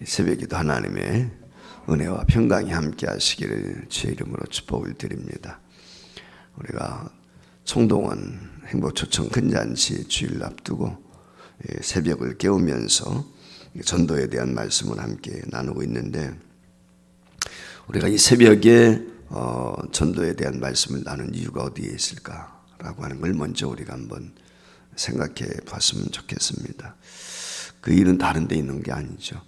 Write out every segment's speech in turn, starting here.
새벽에도 하나님의 은혜와 평강이 함께 하시기를 주의 이름으로 축복을 드립니다. 우리가 총동원 행복초청 큰잔치 주일 앞두고 새벽을 깨우면서 전도에 대한 말씀을 함께 나누고 있는데, 우리가 이 새벽에 전도에 대한 말씀을 나눈 이유가 어디에 있을까라고 하는 걸 먼저 우리가 한번 생각해 봤으면 좋겠습니다. 그 일은 다른 데 있는 게 아니죠.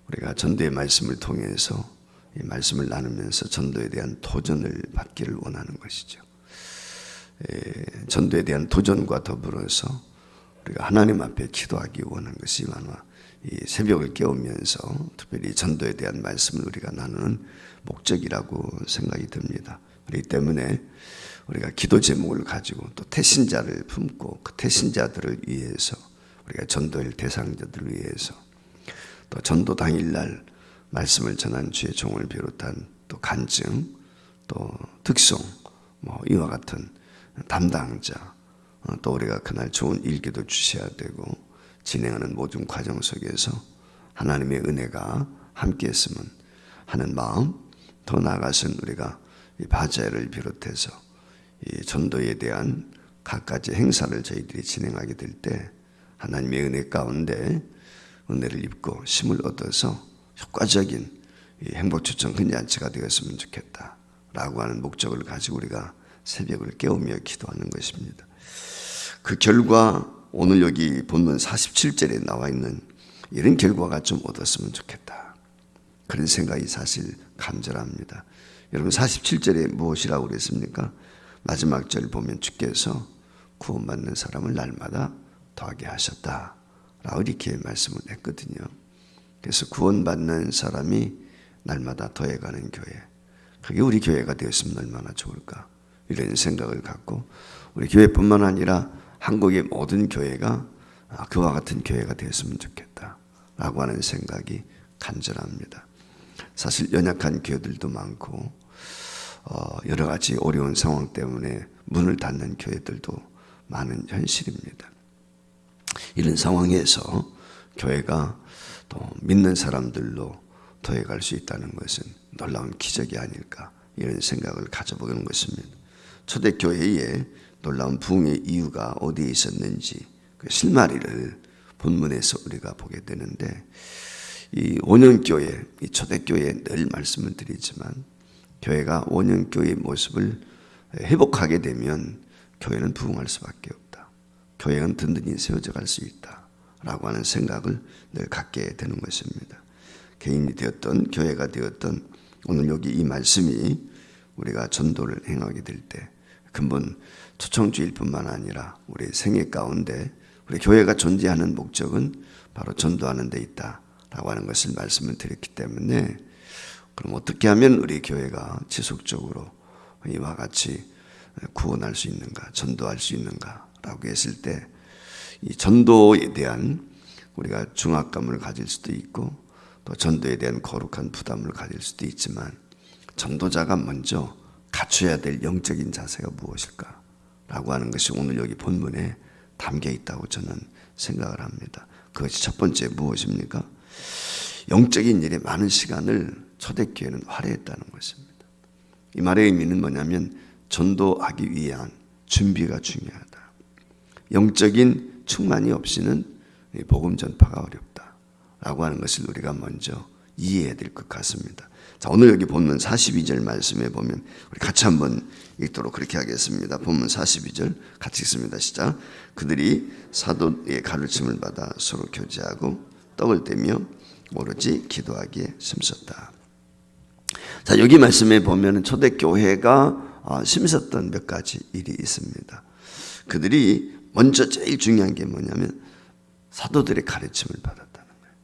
우리가 전도의 말씀을 통해서 이 말씀을 나누면서 전도에 대한 도전을 받기를 원하는 것이죠. 전도에 대한 도전과 더불어서 우리가 하나님 앞에 기도하기 원하는 것이 아마 이 새벽을 깨우면서 특별히 전도에 대한 말씀을 우리가 나누는 목적이라고 생각이 듭니다. 그렇기 때문에 우리가 기도 제목을 가지고 또 태신자를 품고 그 태신자들을 위해서, 우리가 전도의 대상자들을 위해서, 또 전도 당일날 말씀을 전한 주의 종을 비롯한 또 간증, 또 특송, 이와 같은 담당자, 또 우리가 그날 좋은 일기도 주셔야 되고 진행하는 모든 과정 속에서 하나님의 은혜가 함께 했으면 하는 마음, 더 나아가서는 우리가 이 바자회를 비롯해서 이 전도에 대한 갖가지 행사를 저희들이 진행하게 될 때 하나님의 은혜 가운데 은혜를 입고 힘을 얻어서 효과적인 이 행복초청 큰잔치가 되었으면 좋겠다라고 하는 목적을 가지고 우리가 새벽을 깨우며 기도하는 것입니다. 그 결과 오늘 여기 본문 47절에 나와 있는 이런 결과가 좀 얻었으면 좋겠다, 그런 생각이 사실 간절합니다. 여러분 47절에 무엇이라고 그랬습니까? 마지막 절 보면 주께서 구원받는 사람을 날마다 더하게 하셨다 라고 이렇게 말씀을 했거든요. 그래서 구원받는 사람이 날마다 더해가는 교회, 그게 우리 교회가 되었으면 얼마나 좋을까, 이런 생각을 갖고 우리 교회뿐만 아니라 한국의 모든 교회가 그와 같은 교회가 되었으면 좋겠다 라고 하는 생각이 간절합니다. 사실 연약한 교회들도 많고 여러 가지 어려운 상황 때문에 문을 닫는 교회들도 많은 현실입니다. 이런 상황에서 교회가 또 믿는 사람들로 더해갈 수 있다는 것은 놀라운 기적이 아닐까, 이런 생각을 가져보는 것입니다. 초대교회에 놀라운 부흥의 이유가 어디에 있었는지 그 실마리를 본문에서 우리가 보게 되는데, 이 원형교회, 이 초대교회에 늘 말씀을 드리지만 교회가 원형교회의 모습을 회복하게 되면 교회는 부흥할 수밖에 없다, 교회는 든든히 세워져 갈 수 있다 라고 하는 생각을 늘 갖게 되는 것입니다. 개인이 되었던 교회가 되었던 오늘 여기 이 말씀이 우리가 전도를 행하게 될 때 근본 초청주일 뿐만 아니라 우리 생애 가운데 우리 교회가 존재하는 목적은 바로 전도하는 데 있다 라고 하는 것을 말씀을 드렸기 때문에, 그럼 어떻게 하면 우리 교회가 지속적으로 이와 같이 구원할 수 있는가, 전도할 수 있는가 라고 했을 때, 이 전도에 대한 우리가 중압감을 가질 수도 있고 또 전도에 대한 거룩한 부담을 가질 수도 있지만, 전도자가 먼저 갖춰야 될 영적인 자세가 무엇일까 라고 하는 것이 오늘 여기 본문에 담겨 있다고 저는 생각을 합니다. 그것이 첫 번째 무엇입니까? 영적인 일에 많은 시간을 초대교회는 할애했다는 것입니다. 이 말의 의미는 뭐냐면 전도하기 위한 준비가 중요하다, 영적인 충만이 없이는 복음 전파가 어렵다 라고 하는 것을 우리가 먼저 이해해야 될 것 같습니다. 자, 오늘 여기 본문 42절 말씀에 보면 우리 같이 한번 읽도록 그렇게 하겠습니다. 본문 42절 같이 읽습니다. 시작. 그들이 사도의 가르침을 받아 서로 교제하고 떡을 떼며 오로지 기도하기에 힘썼다. 자, 여기 말씀에 보면 초대교회가 힘썼던 몇 가지 일이 있습니다. 그들이 먼저 제일 중요한 게 뭐냐면 사도들의 가르침을 받았다는 거예요.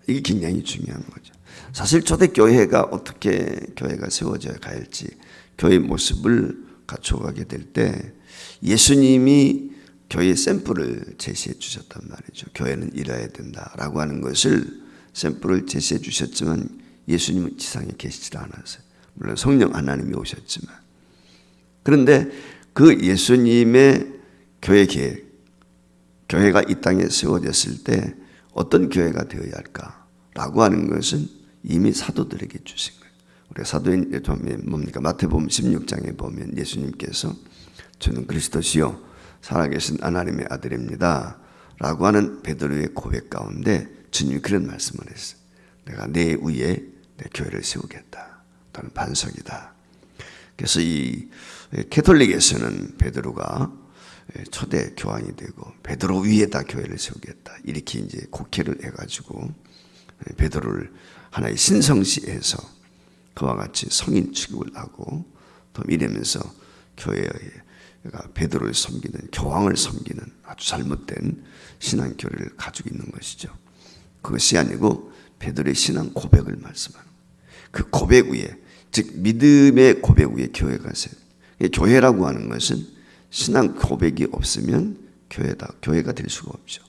이게 굉장히 중요한 거죠. 사실 초대교회가 어떻게 교회가 세워져야 할지, 교회의 모습을 갖춰가게 될 때 예수님이 교회의 샘플을 제시해 주셨단 말이죠. 교회는 이래야 된다라고 하는 것을 샘플을 제시해 주셨지만 예수님은 지상에 계시지 않았어요. 물론 성령 하나님이 오셨지만, 그런데 그 예수님의 교회 계획, 교회가 이 땅에 세워졌을 때 어떤 교회가 되어야 할까 라고 하는 것은 이미 사도들에게 주신 거예요. 우리 사도행전에 보면 뭡니까? 마태복음 16장에 보면 예수님께서 저는 그리스도시요 살아계신 하나님의 아들입니다 라고 하는 베드로의 고백 가운데 주님이 그런 말씀을 했어요. 내가 내 위에 내 교회를 세우겠다. 또는 반석이다. 그래서 이 캐톨릭에서는 베드로가 초대 교황이 되고 베드로 위에다 교회를 세우겠다. 이렇게 이제 곡해를 해가지고 베드로를 하나의 신성시해서 그와 같이 성인 취급을 하고 또 이러면서 교회가 베드로를 섬기는 교황을 섬기는 아주 잘못된 신앙 교리를 가지고 있는 것이죠. 그것이 아니고 베드로의 신앙 고백을 말씀하는 거예요. 그 고백 위에 즉 믿음의 고백 위에 교회가 세요. 교회라고 하는 것은 신앙 고백이 없으면 교회가 될 수가 없죠.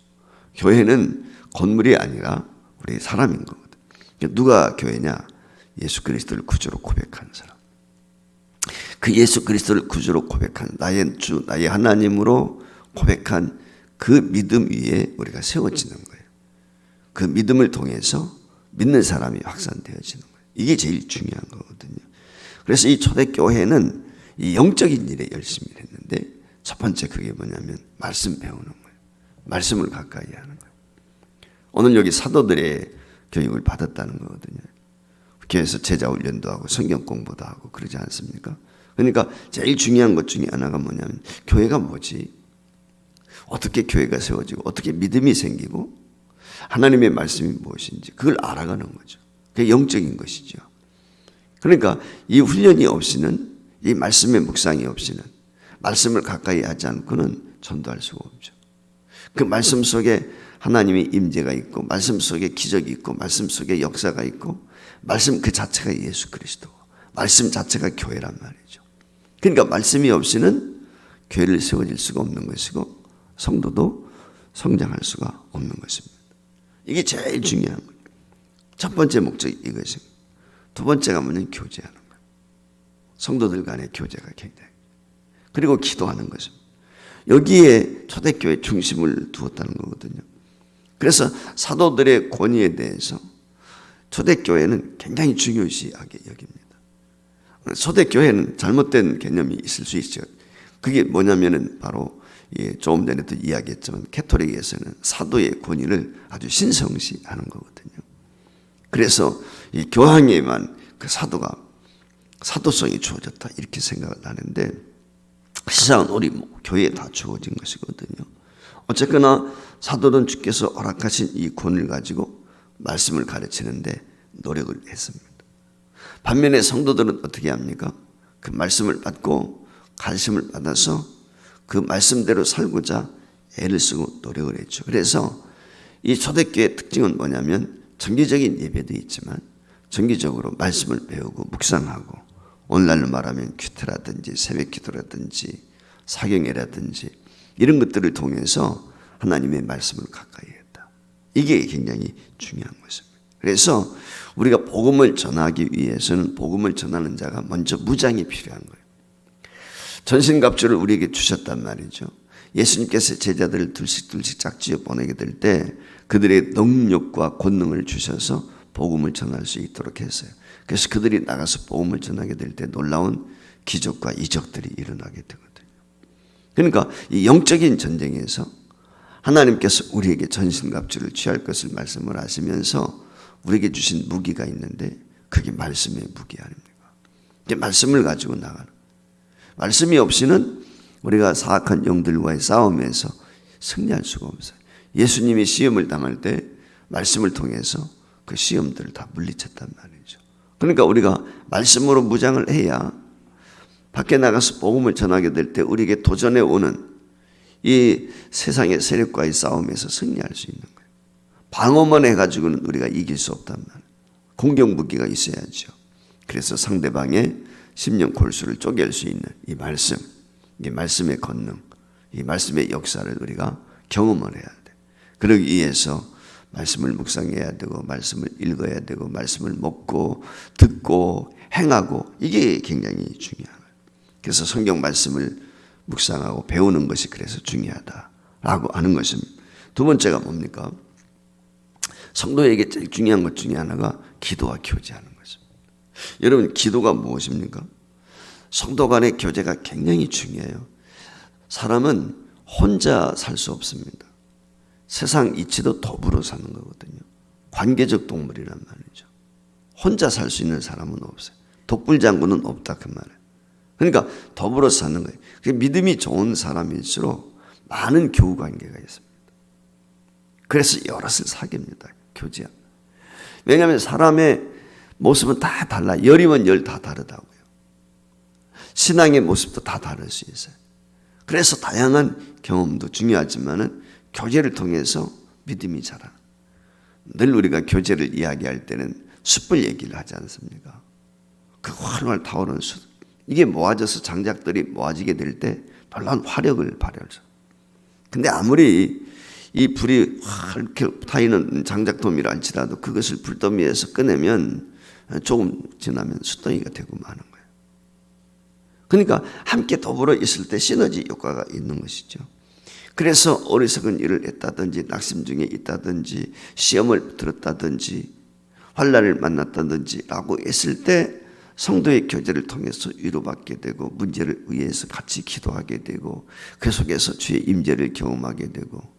교회는 건물이 아니라 우리 사람인 거거든. 누가 교회냐? 예수 그리스도를 구주로 고백하는 사람. 그 예수 그리스도를 구주로 고백한 나의 주, 나의 하나님으로 고백한 그 믿음 위에 우리가 세워지는 거예요. 그 믿음을 통해서 믿는 사람이 확산되어지는 거예요. 이게 제일 중요한 거거든요. 그래서 이 초대교회는 이 영적인 일에 열심히 했는데 첫 번째 그게 뭐냐면 말씀 배우는 거예요. 말씀을 가까이 하는 거예요. 오늘 여기 사도들의 교육을 받았다는 거거든요. 교회에서 제자 훈련도 하고 성경 공부도 하고 그러지 않습니까? 그러니까 제일 중요한 것 중에 하나가 뭐냐면 교회가 뭐지? 어떻게 교회가 세워지고 어떻게 믿음이 생기고 하나님의 말씀이 무엇인지 그걸 알아가는 거죠. 그게 영적인 것이죠. 그러니까 이 훈련이 없이는 이 말씀의 묵상이 없이는 말씀을 가까이 하지 않고는 전도할 수가 없죠. 그 말씀 속에 하나님의 임재가 있고 말씀 속에 기적이 있고 말씀 속에 역사가 있고 말씀 그 자체가 예수 그리스도고 말씀 자체가 교회란 말이죠. 그러니까 말씀이 없이는 교회를 세워질 수가 없는 것이고 성도도 성장할 수가 없는 것입니다. 이게 제일 중요한 거예요. 첫 번째 목적이 이것입니다. 두 번째가 뭐냐면 교제하는 거예요. 성도들 간의 교제가 굉장히. 그리고 기도하는 것입니다. 여기에 초대교회 중심을 두었다는 거거든요. 그래서 사도들의 권위에 대해서 초대교회는 굉장히 중요시하게 여깁니다. 초대교회는 잘못된 개념이 있을 수 있죠. 그게 뭐냐면은 바로 조금 전에도 이야기했지만 캐톨릭에서는 사도의 권위를 아주 신성시하는 거거든요. 그래서 이 교황에만 그 사도성이 주어졌다 이렇게 생각을 하는데 세상은 우리 교회에 다 주어진 것이거든요. 어쨌거나 사도는 주께서 허락하신 이 권을 가지고 말씀을 가르치는데 노력을 했습니다. 반면에 성도들은 어떻게 합니까? 그 말씀을 받고 가르침을 받아서 그 말씀대로 살고자 애를 쓰고 노력을 했죠. 그래서 이 초대교회의 특징은 뭐냐면 정기적인 예배도 있지만 정기적으로 말씀을 배우고 묵상하고 오늘날로 말하면 큐트라든지 새벽 기도라든지 사경회라든지 이런 것들을 통해서 하나님의 말씀을 가까이 했다. 이게 굉장히 중요한 것입니다. 그래서 우리가 복음을 전하기 위해서는 복음을 전하는 자가 먼저 무장이 필요한 거예요. 전신갑주를 우리에게 주셨단 말이죠. 예수님께서 제자들을 둘씩 짝지어 보내게 될 때 그들의 능력과 권능을 주셔서 복음을 전할 수 있도록 했어요. 그래서 그들이 나가서 복음을 전하게 될 때 놀라운 기적과 이적들이 일어나게 되거든요. 그러니까 이 영적인 전쟁에서 하나님께서 우리에게 전신갑주를 취할 것을 말씀을 하시면서 우리에게 주신 무기가 있는데 그게 말씀의 무기 아닙니까? 말씀을 가지고 나가는 말씀이 없이는 우리가 사악한 영들과의 싸움에서 승리할 수가 없어요. 예수님이 시험을 당할 때 말씀을 통해서 그 시험들을 다 물리쳤단 말이죠. 그러니까 우리가 말씀으로 무장을 해야 밖에 나가서 복음을 전하게 될 때 우리에게 도전해 오는 이 세상의 세력과의 싸움에서 승리할 수 있는 거예요. 방어만 해가지고는 우리가 이길 수 없단 말이에요. 공격 무기가 있어야죠. 그래서 상대방의 심령 골수를 쪼갤 수 있는 이 말씀, 이 말씀의 권능, 이 말씀의 역사를 우리가 경험을 해야 돼. 그러기 위해서 말씀을 묵상해야 되고 말씀을 읽어야 되고 말씀을 먹고 듣고 행하고 이게 굉장히 중요한 거예요. 그래서 성경 말씀을 묵상하고 배우는 것이 그래서 중요하다라고 하는 것입니다. 두 번째가 뭡니까? 성도에게 제일 중요한 것 중에 하나가 기도와 교제하는 것입니다. 여러분, 기도가 무엇입니까? 성도 간의 교제가 굉장히 중요해요. 사람은 혼자 살 수 없습니다. 세상 이치도 더불어 사는 거거든요. 관계적 동물이란 말이죠. 혼자 살 수 있는 사람은 없어요. 독불장군은 없다 그 말이에요. 그러니까 더불어 사는 거예요. 믿음이 좋은 사람일수록 많은 교우 관계가 있습니다. 그래서 여럿을 사귀입니다. 교제합니다. 왜냐하면 사람의 모습은 다 달라요. 열이면 열 다 다르다고요. 신앙의 모습도 다 다를 수 있어요. 그래서 다양한 경험도 중요하지만은 교제를 통해서 믿음이 자라는. 늘 우리가 교제를 이야기할 때는 숯불 얘기를 하지 않습니까? 그 활활 타오르는 숯. 이게 모아져서 장작들이 모아지게 될 때 놀라운 화력을 발휘하죠. 근데 아무리 이 불이 이렇게 타이는 장작도미를 할지라도 그것을 불더미에서 꺼내면 조금 지나면 숯덩이가 되고 마는 거예요. 그러니까 함께 더불어 있을 때 시너지 효과가 있는 것이죠. 그래서 어리석은 일을 했다든지 낙심 중에 있다든지 시험을 들었다든지 환난을 만났다든지 라고 했을 때 성도의 교제를 통해서 위로받게 되고 문제를 위해서 같이 기도하게 되고 그 속에서 주의 임재를 경험하게 되고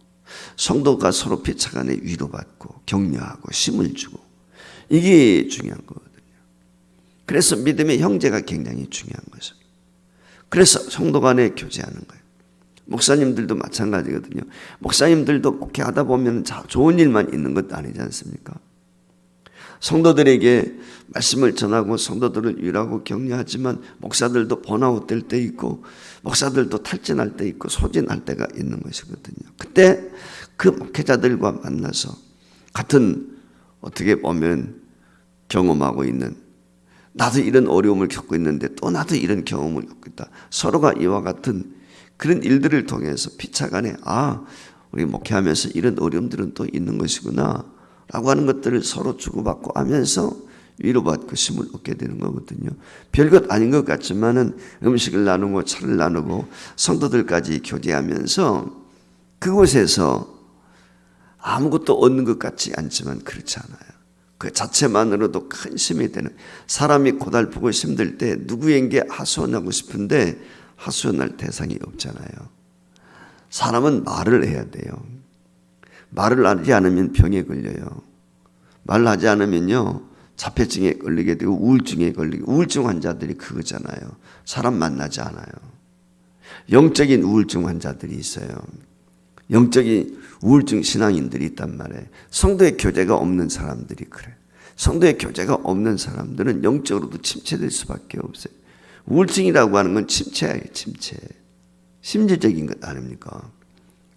성도가 서로 피차간에 위로받고 격려하고 힘을 주고 이게 중요한 거거든요. 그래서 믿음의 형제가 굉장히 중요한 거죠. 그래서 성도 간에 교제하는 거예요. 목사님들도 마찬가지거든요. 목사님들도 목회하다 보면 좋은 일만 있는 것 아니지 않습니까? 성도들에게 말씀을 전하고 성도들을 위로하고 격려하지만 목사들도 번아웃 될 때 있고 목사들도 탈진할 때 있고 소진할 때가 있는 것이거든요. 그때 그 목회자들과 만나서 같은 어떻게 보면 경험하고 있는 나도 이런 어려움을 겪고 있는데 또 나도 이런 경험을 겪고 있다. 서로가 이와 같은 그런 일들을 통해서 피차간에 우리 목회하면서 이런 어려움들은 또 있는 것이구나 라고 하는 것들을 서로 주고받고 하면서 위로받고 힘을 얻게 되는 거거든요. 별것 아닌 것 같지만은 음식을 나누고 차를 나누고 성도들까지 교제하면서 그곳에서 아무것도 얻는 것 같지 않지만 그렇지 않아요. 그 자체만으로도 큰 힘이 되는. 사람이 고달프고 힘들 때 누구에게 하소연하고 싶은데 하소연할 대상이 없잖아요. 사람은 말을 해야 돼요. 말을 하지 않으면 병에 걸려요. 말을 하지 않으면요 자폐증에 걸리게 되고 우울증에 걸리고 우울증 환자들이 그거잖아요. 사람 만나지 않아요. 영적인 우울증 환자들이 있어요. 영적인 우울증 신앙인들이 있단 말이에요. 성도의 교제가 없는 사람들이 그래. 성도의 교제가 없는 사람들은 영적으로도 침체될 수밖에 없어요. 우울증이라고 하는 건 침체예요. 침체. 심리적인 것 아닙니까?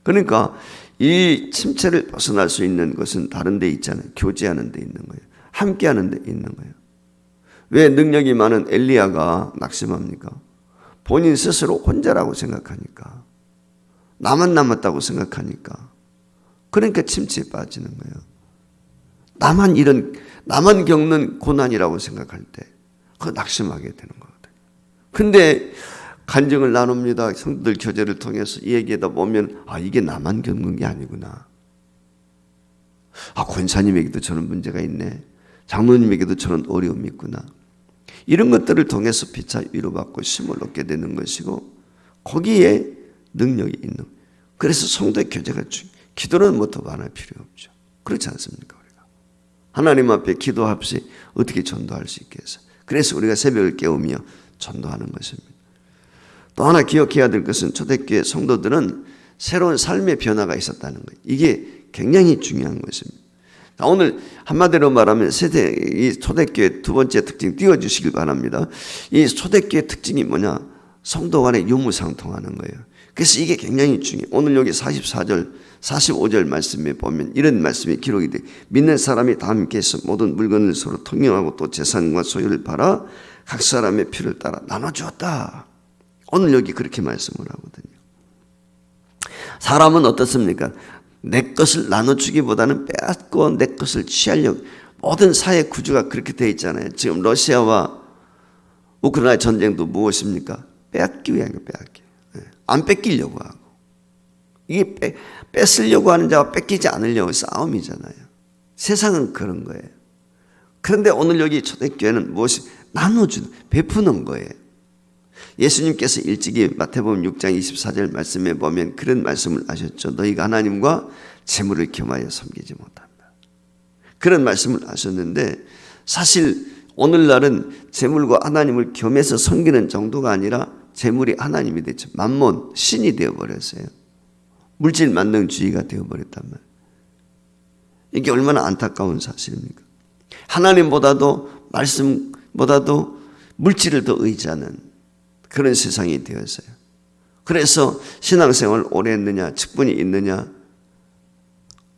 그러니까 이 침체를 벗어날 수 있는 것은 다른 데 있잖아요. 교제하는 데 있는 거예요. 함께 하는 데 있는 거예요. 왜 능력이 많은 엘리야가 낙심합니까? 본인 스스로 혼자라고 생각하니까. 나만 남았다고 생각하니까. 그러니까 침체에 빠지는 거예요. 나만 겪는 고난이라고 생각할 때 그거 낙심하게 되는 거거든요. 근데 간증을 나눕니다. 성도들 교제를 통해서 이 얘기하다 보면 이게 나만 겪는 게 아니구나. 권사님에게도 저런 문제가 있네. 장로님에게도 저런 어려움이 있구나. 이런 것들을 통해서 피차 위로받고 힘을 얻게 되는 것이고 거기에 능력이 있는 거예요. 그래서 성도의 교제가 기도는 뭐 더 많을 필요 없죠. 그렇지 않습니까? 우리가 하나님 앞에 기도 없이 어떻게 전도할 수 있겠어요? 그래서 우리가 새벽을 깨우며 전도하는 것입니다. 또 하나 기억해야 될 것은 초대교회 성도들은 새로운 삶의 변화가 있었다는 거예요. 이게 굉장히 중요한 것입니다. 오늘 한마디로 말하면 이 초대교회 두 번째 특징 띄워주시길 바랍니다. 이 초대교회 특징이 뭐냐? 성도 간에 유무상통하는 거예요. 그래서 이게 굉장히 중요해요. 오늘 여기 44절, 45절 말씀에 보면 이런 말씀이 기록이 돼요. 믿는 사람이 다 함께해서 모든 물건을 서로 통용하고 또 재산과 소유를 팔아 각 사람의 필요를 따라 나눠주었다. 오늘 여기 그렇게 말씀을 하거든요. 사람은 어떻습니까? 내 것을 나눠주기보다는 빼앗고 내 것을 취하려고. 모든 사회 구조가 그렇게 되어 있잖아요. 지금 러시아와 우크라이나 전쟁도 무엇입니까? 빼앗기 위한 거예요. 빼앗기. 안 뺏기려고 하고. 이게 뺏으려고 하는 자와 뺏기지 않으려고 싸움이잖아요. 세상은 그런 거예요. 그런데 오늘 여기 초대교회는 무엇이? 나눠주는, 베푸는 거예요. 예수님께서 일찍이 마태복음 6장 24절 말씀에 보면 그런 말씀을 하셨죠. 너희가 하나님과 재물을 겸하여 섬기지 못한다. 그런 말씀을 하셨는데 사실 오늘날은 재물과 하나님을 겸해서 섬기는 정도가 아니라 재물이 하나님이 됐죠. 만몬, 신이 되어버렸어요. 물질 만능주의가 되어버렸단 말이에요. 이게 얼마나 안타까운 사실입니까? 하나님보다도 말씀보다도 물질을 더 의지하는 그런 세상이 되었어요. 그래서 신앙생활을 오래 했느냐, 직분이 있느냐,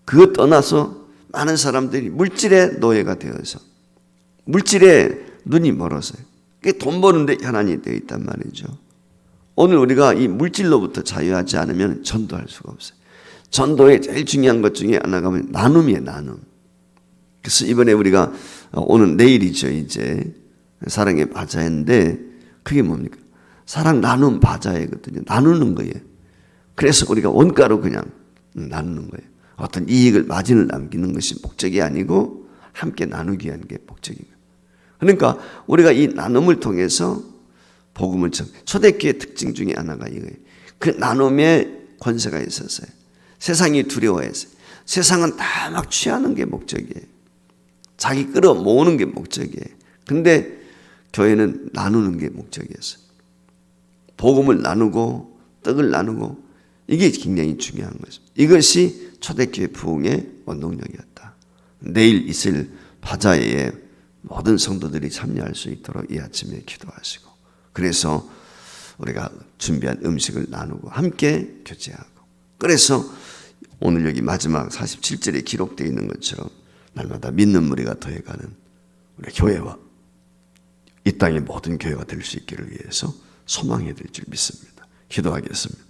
그것 떠나서 많은 사람들이 물질의 노예가 되어서 물질에 눈이 멀어서요. 그게 돈 버는데 현안이 되어 있단 말이죠. 오늘 우리가 이 물질로부터 자유하지 않으면 전도할 수가 없어요. 전도의 제일 중요한 것 중에 하나가 나눔이에요, 나눔. 그래서 이번에 우리가 오늘 내일이죠, 이제 사랑의 바자회인데 그게 뭡니까? 사랑 나눔 바자회거든요. 나누는 거예요. 그래서 우리가 원가로 그냥 나누는 거예요. 어떤 이익을 마진을 남기는 것이 목적이 아니고 함께 나누기 위한 게 목적이에요. 그러니까 우리가 이 나눔을 통해서 복음을 초대교회의 특징 중에 하나가 이거예요. 그 나눔의 권세가 있었어요. 세상이 두려워했어요. 세상은 다 막 취하는 게 목적이에요. 자기 끌어모으는 게 목적이에요. 근데 교회는 나누는 게 목적이었어요. 복음을 나누고 떡을 나누고 이게 굉장히 중요한 거죠. 이것이 초대교회 부흥의 원동력이었다. 내일 있을 바자회에 모든 성도들이 참여할 수 있도록 이 아침에 기도하시고 그래서 우리가 준비한 음식을 나누고 함께 교제하고 그래서 오늘 여기 마지막 47절에 기록되어 있는 것처럼 날마다 믿는 무리가 더해가는 우리 교회와 이 땅의 모든 교회가 될 수 있기를 위해서 소망해야 될 줄 믿습니다. 기도하겠습니다.